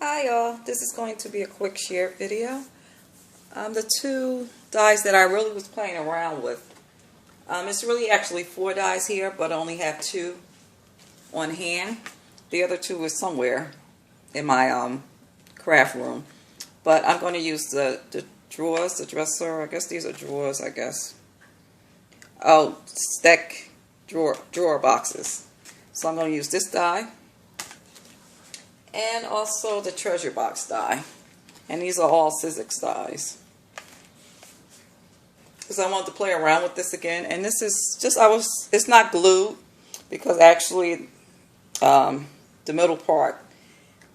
Hi y'all, this is going to be a quick share video. The two dies that I really was playing around with. It's really actually four dies here, but I only have two on hand. The other two is somewhere in my craft room. But I'm going to use the drawers, the dresser. I guess these are drawers, I guess. Oh, stack drawer boxes. So I'm going to use this die. And also the treasure box die. And these are all Sizzix dies. Because I wanted to play around with this again. And this is just, it's not glued. Because actually, the middle part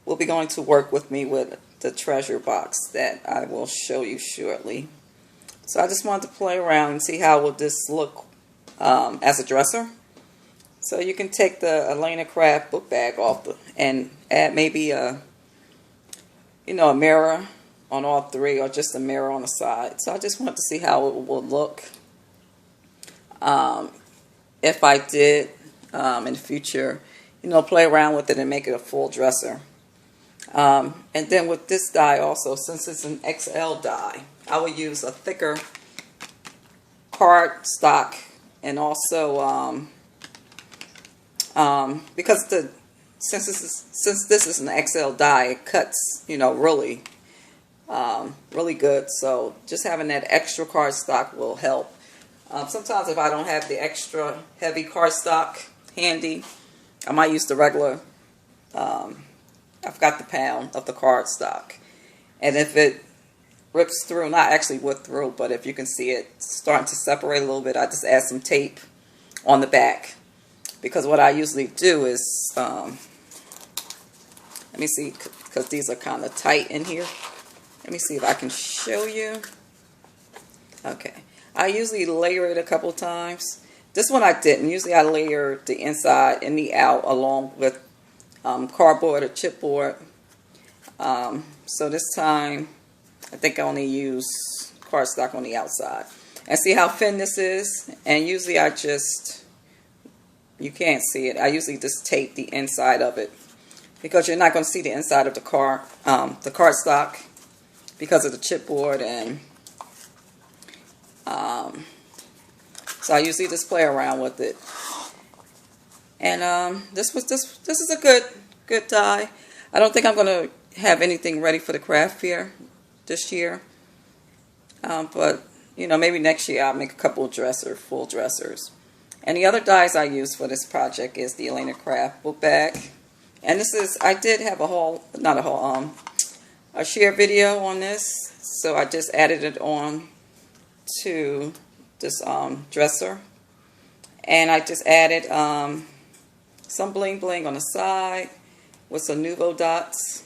will be going to work with me with the treasure box that I will show you shortly. So I just wanted to play around and see how would this look as a dresser. So you can take the Elena Craft book bag off and add maybe a mirror on all three, or just a mirror on the side. So I just want to see how it will look if I did in the future, play around with it and make it a full dresser. And then with this die also, since it's an XL die, I will use a thicker cardstock, and also because since this is an XL die, it cuts really good. So just having that extra cardstock will help. Sometimes if I don't have the extra heavy cardstock handy, I might use the regular. I forgot the pound of the cardstock, and if it rips through, not actually went through, but if you can see it starting to separate a little bit, I just add some tape on the back. Because what I usually do is, let me see, because these are kind of tight in here. Let me see if I can show you. Okay. I usually layer it a couple times. This one I didn't. Usually I layer the inside and the out along with cardboard or chipboard. So this time, I think I only use cardstock on the outside. And see how thin this is? And usually I just... You can't see it. I usually just tape the inside of it because you're not going to see the inside of the cardstock because of the chipboard, and so I usually just play around with it. And this is a good die. I don't think I'm going to have anything ready for the craft fair this year, but maybe next year I'll make a couple of full dressers. And the other dies I use for this project is the Elena Craft book bag. And this is, I did have a share video on this. So I just added it on to this dresser. And I just added some bling bling on the side with some Nuvo dots.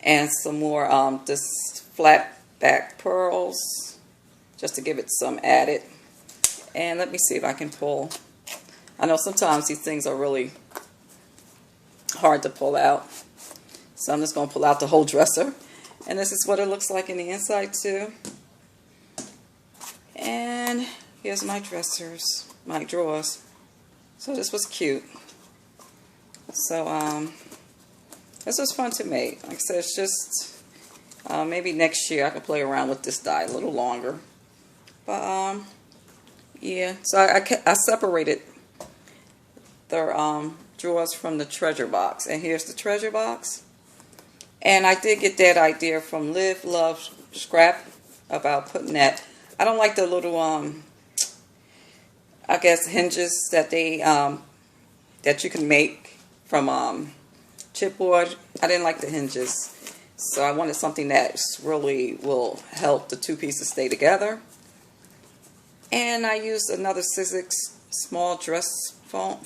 And some more this flat back pearls, just to give it some added. And let me see if I can pull. I know sometimes these things are really hard to pull out. So I'm just going to pull out the whole dresser. And this is what it looks like in the inside too. And here's my dressers, my drawers. So this was cute. So this was fun to make. Like I said, it's just maybe next year I can play around with this die a little longer. But yeah, so I separated the drawers from the treasure box. And here's the treasure box. And I did get that idea from Live, Love, Scrap about putting that. I don't like the little, I guess, hinges that they, that you can make from chipboard. I didn't like the hinges. So I wanted something that really will help the two pieces stay together. And I used another Sizzix small dress foam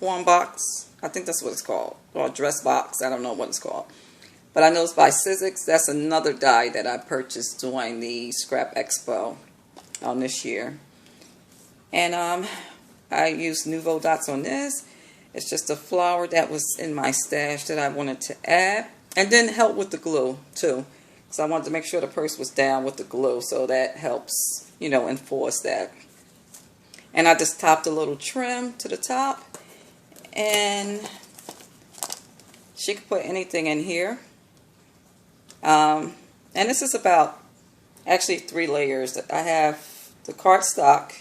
box. I think that's what it's called. Or dress box. I don't know what it's called. But I know it's by Sizzix. That's another die that I purchased during the Scrap Expo this year. And I used Nuvo dots on this. It's just a flower that was in my stash that I wanted to add. And then help with the glue too. So I wanted to make sure the purse was down with the glue. So that helps, enforce that. And I just topped a little trim to the top. And She could put anything in here. And this is about actually 3 layers. I have the cardstock,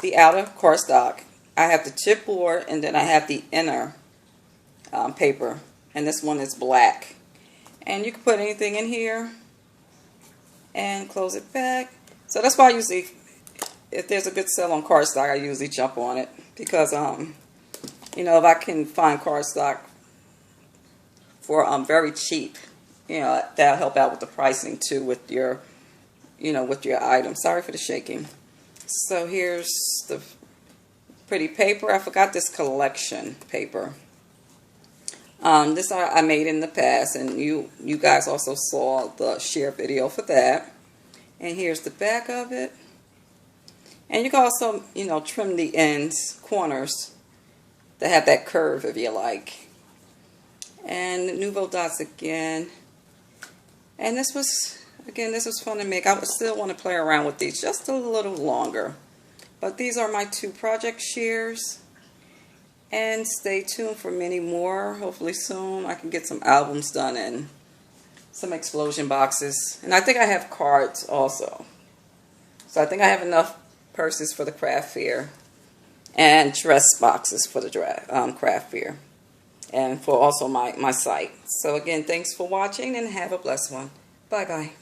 the outer cardstock. I have the chipboard, and then I have the inner paper. And this one is black. And you can put anything in here and close it back. So that's why I usually, if there's a good sale on cardstock, I usually jump on it. Because, you know, if I can find cardstock for very cheap, you know, that'll help out with the pricing too with your, you know, with your items. Sorry for the shaking. So here's the pretty paper. I forgot this collection paper. This I made in the past, and you guys also saw the share video for that. And here's the back of it. And you can also, you know, trim the ends, corners, to have that curve if you like. And the Nuvo dots again. And this was, again, this was fun to make. I would still want to play around with these just a little longer. But these are my 2 project shares. And stay tuned for many more. Hopefully soon I can get some albums done and some explosion boxes. And I think I have cards also. So I think I have enough purses for the craft fair. And dress boxes for the craft fair. And for also my site. So again, thanks for watching and have a blessed one. Bye-bye.